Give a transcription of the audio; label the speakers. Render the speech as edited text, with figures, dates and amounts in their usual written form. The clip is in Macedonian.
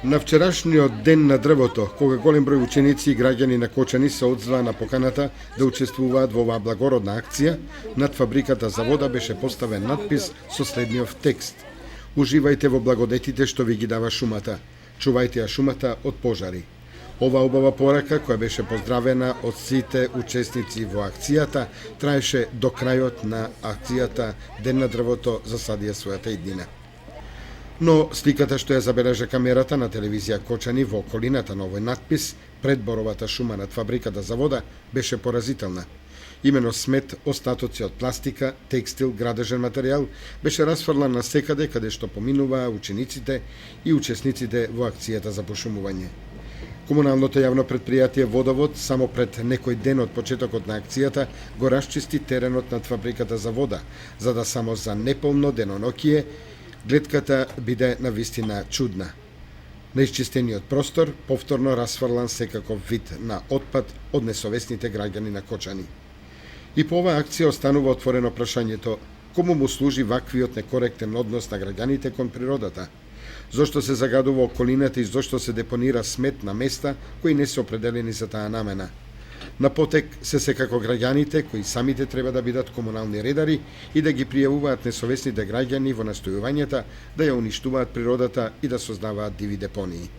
Speaker 1: На вчерашниот ден на дрвото, кога голем број ученици и граѓани на Кочани се одзваа на поканата да учествуваат во оваа благородна акција, над фабриката за вода беше поставен надпис со следниот текст: Уживајте во благодетите што ви ги дава шумата. Чувајте ја шумата од пожари. Ова убава порака, која беше поздравена од сите учесници во акцијата, траеше до крајот на акцијата Ден на дрвото засадија својата иднина. Но сликата што ја забележа камерата на телевизија Кочани во околината на овој надпис, пред боровата шума над фабриката за вода, беше поразителна. Имено смет, остатоци од пластика, текстил, градежен материјал беше расфрлан на секаде каде што поминуваа учениците и учесниците во акцијата за пошумување. Комуналното јавно предпријатие Водовод само пред некој ден од почетокот на акцијата го расчисти теренот над фабриката за вода, за да само за неполно деноноќие гледката биде навистина чудна. На исчистениот простор повторно расфрлан секаков вид на отпад од несовесните граѓани на Кочани. И по оваа акција останува отворено прашањето: кому му служи ваквиот некоректен однос на граѓаните кон природата? Зошто се загадува околината и зошто се депонира смет на места кои не се определени за таа намена? На потек се секако граѓаните кои самите треба да бидат комунални редари и да ги пријавуваат несовесните граѓани во настојувањата да ја уништуваат природата и да создаваат диви депонии.